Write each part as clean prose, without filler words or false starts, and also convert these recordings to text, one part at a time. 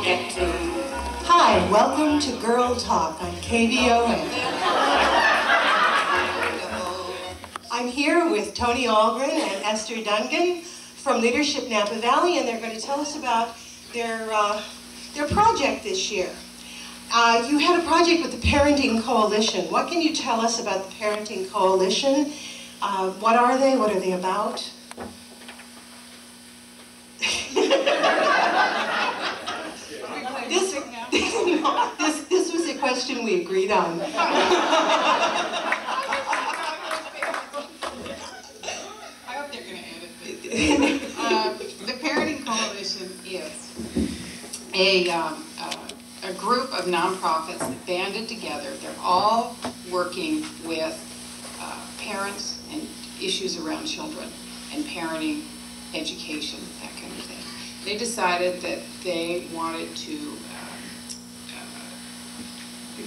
get to. Hi, welcome to Girl Talk on KVOM. I'm here with Tony Algren and Esther Dungan from Leadership Napa Valley, and they're going to tell us about their project this year. You had a project with the Parenting Coalition. What can you tell us about the Parenting Coalition? What are they? What are they about? This was a question we agreed on. I hope they're going to edit this. The Parenting Coalition is a group of nonprofits that banded together. They're all working with parents and issues around children and parenting, education, that kind of thing. They decided that they wanted to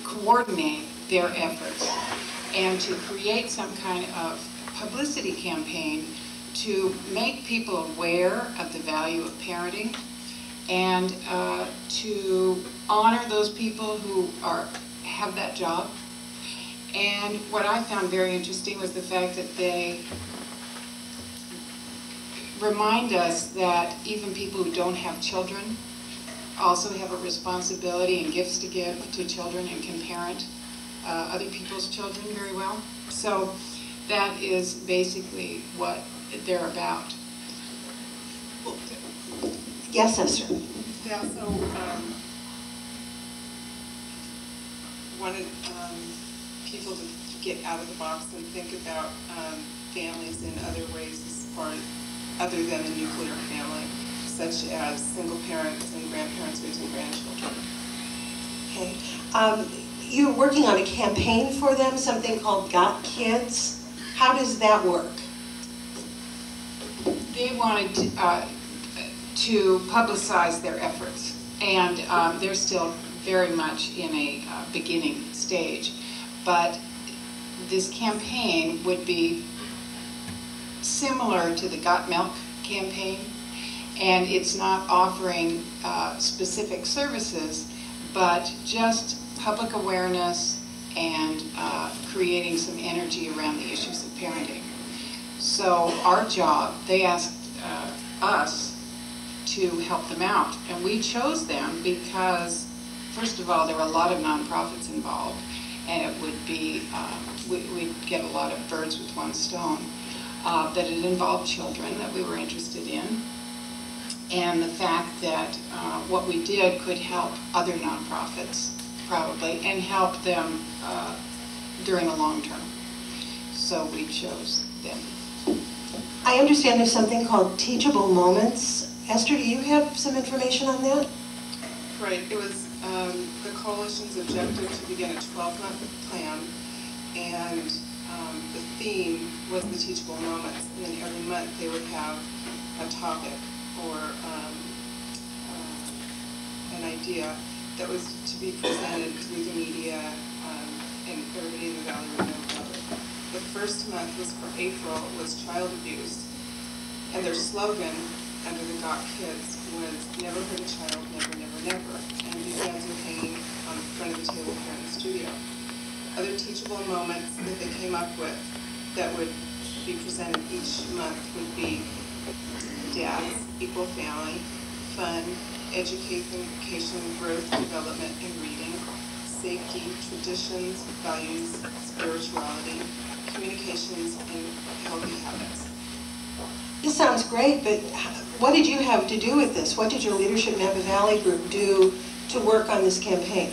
coordinate their efforts and to create some kind of publicity campaign to make people aware of the value of parenting and to honor those people who have that job. And what I found very interesting was the fact that they remind us that even people who don't have children also have a responsibility and gifts to give to children and can parent other people's children very well. So that is basically what they're about. Yes, Esther. They also wanted people to get out of the box and think about families in other ways as far other than the nuclear family, such as single parents and grandparents raising grandchildren. Okay. You're working on a campaign for them, something called Got Kids. How does that work? They wanted to publicize their efforts, and they're still very much in a beginning stage. But this campaign would be similar to the Got Milk campaign, and it's not offering specific services, but just public awareness and creating some energy around the issues of parenting. So our job, they asked us to help them out, and we chose them because, first of all, there were a lot of nonprofits involved, and it would be, we'd get a lot of birds with one stone. That it involved children that we were interested in, and the fact that what we did could help other nonprofits, probably, and help them during a long term. So we chose them. I understand there's something called Teachable Moments. Esther, do you have some information on that? Right. It was the coalition's objective to begin a 12-month plan, and the theme was the teachable moments. And then every month they would have a topic or an idea that was to be presented through the media, and everybody in the valley would know about it. The first month was for April, was child abuse, and their slogan under the Got Kids was "Never hurt a child, never, never, never." And these ads were hanging on the front of the table here in the studio. Other teachable moments that they came up with that would be presented each month would be dads, equal family, fun, education, growth, development, and reading, safety, traditions, values, spirituality, communications, and healthy habits. This sounds great, but what did you have to do with this? What did your Leadership Napa Valley group do to work on this campaign?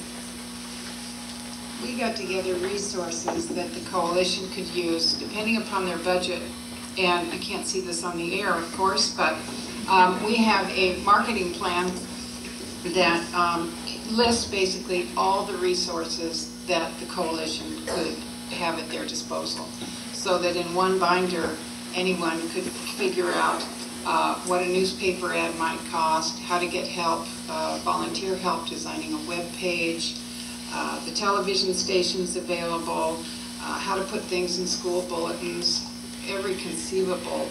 We got together resources that the coalition could use depending upon their budget, and I can't see this on the air, of course, but we have a marketing plan that lists basically all the resources that the coalition could have at their disposal, so that in one binder anyone could figure out what a newspaper ad might cost, how to get help, volunteer help designing a web page, the television stations available, how to put things in school bulletins, every conceivable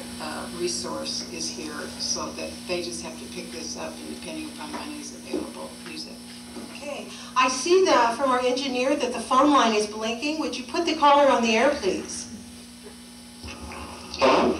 resource is here, so that they just have to pick this up, and depending upon money is available, use it. Okay. I see from our engineer that the phone line is blinking. Would you put the caller on the air, please? Hello?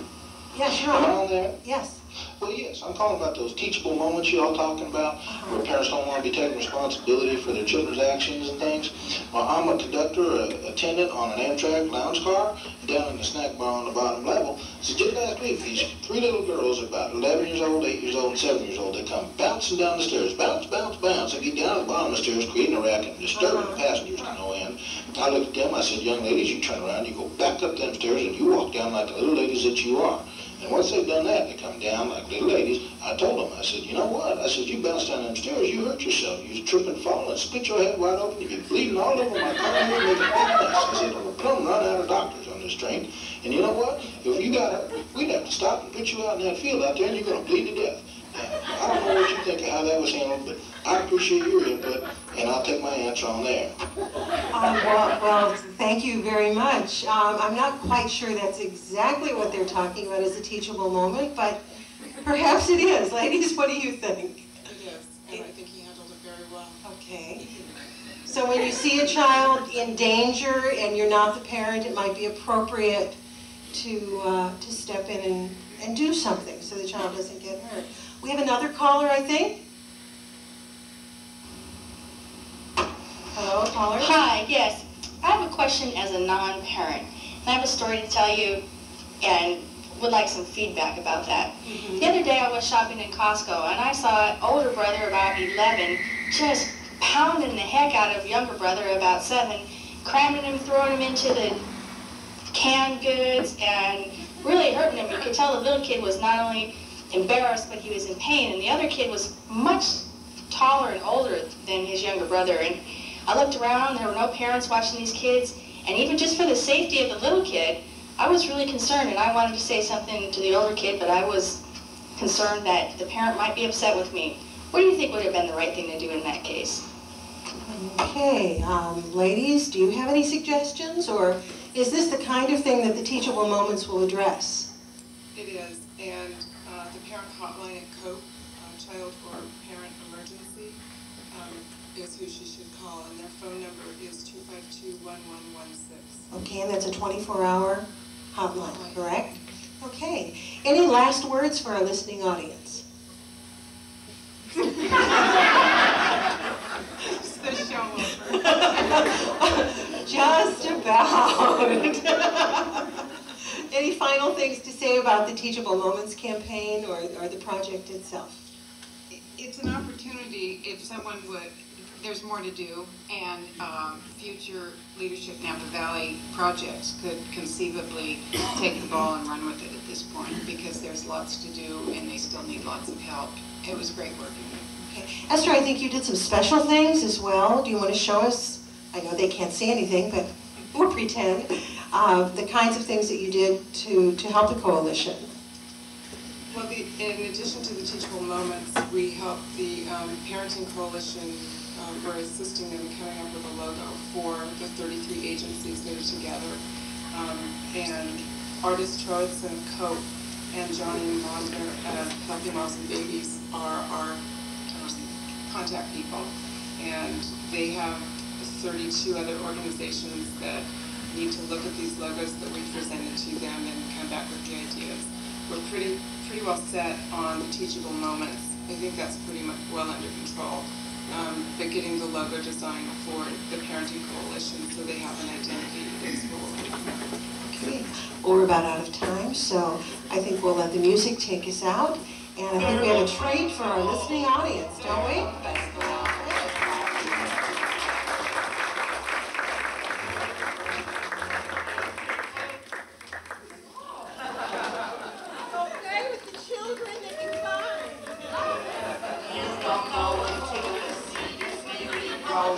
Yes, sure. Am I on there? Yes. Well, yes, I'm calling about those teachable moments you all talking about, where parents don't want to be taking responsibility for their children's actions and things. Well, I'm a conductor, attendant on an Amtrak lounge car down in the snack bar on the bottom level. So just last week, these 3 little girls, about 11 years old, 8 years old, and 7 years old, they come bouncing down the stairs, bounce, bounce, bounce. They get down to the bottom of the stairs, creating a racket, disturbing the passengers to no end. I looked at them, I said, young ladies, you turn around, you go back up them stairs, and you walk down like the little ladies that you are. And once they've done that, they come down like little ladies. I told them, I said, you know what? I said, you bounced down them stairs, you hurt yourself. You trip and fall and split your head wide open. You get bleeding all over my car here, make a big mess. I said, we'll come run out of doctors on this train. And you know what? If you got hurt, we'd have to stop and put you out in that field out there, and you're going to bleed to death. I don't know what you think of how that was handled, but I appreciate your input, and I'll take my answer on there. Well, thank you very much. I'm not quite sure that's exactly what they're talking about as a teachable moment, but perhaps it is. Ladies, what do you think? It is, and I think he handled it very well. Okay. So when you see a child in danger and you're not the parent, it might be appropriate to step in and do something so the child doesn't get hurt. We have another caller, I think. Hello, caller? Hi, yes. I have a question as a non-parent. And I have a story to tell you and would like some feedback about that. The other day I was shopping in Costco and I saw an older brother about 11 just pounding the heck out of younger brother about 7, cramming him, throwing him into the canned goods and really hurting him. You could tell the little kid was not only embarrassed, but he was in pain. And the other kid was much taller and older than his younger brother. And I looked around, there were no parents watching these kids, and even just for the safety of the little kid, I was really concerned, and I wanted to say something to the older kid, but I was concerned that the parent might be upset with me. What do you think would have been the right thing to do in that case? Okay, ladies, do you have any suggestions, or is this the kind of thing that the teachable moments will address? It is, and the parent hotline at COPE, Child or Parent Emergency, is who she should call, and their phone number is 252-1116. Okay, and that's a 24-hour hotline, correct? Okay. Any last words for our listening audience? Just the show over. Just about. Any final things to say about the Teachable Moments campaign or the project itself? It's an opportunity if someone would, there's more to do, and future Leadership Napa Valley projects could conceivably take the ball and run with it at this point, because there's lots to do and they still need lots of help. It was great working with them. Okay. Esther, I think you did some special things as well. Do you want to show us? I know they can't see anything, but we'll pretend. The kinds of things that you did to help the coalition. Well, in addition to the Teachable Moments, we helped the Parenting Coalition. We're assisting them coming up with a logo for the 33 agencies that are together. And Artist Troitz and COPE and Johnny and Wagner at Healthy Moms and Babies are our contact people. And they have 32 other organizations that need to look at these logos that we presented to them and come back with the ideas. We're pretty well set on the Teachable Moments. I think that's pretty much well under control. But getting the logo design for the Parenting Coalition so they have an identity is what we're working on. Okay. Well, we're about out of time, so I think we'll let the music take us out. And I think we have a treat for our listening audience, don't we? You don't know until you see this baby grow.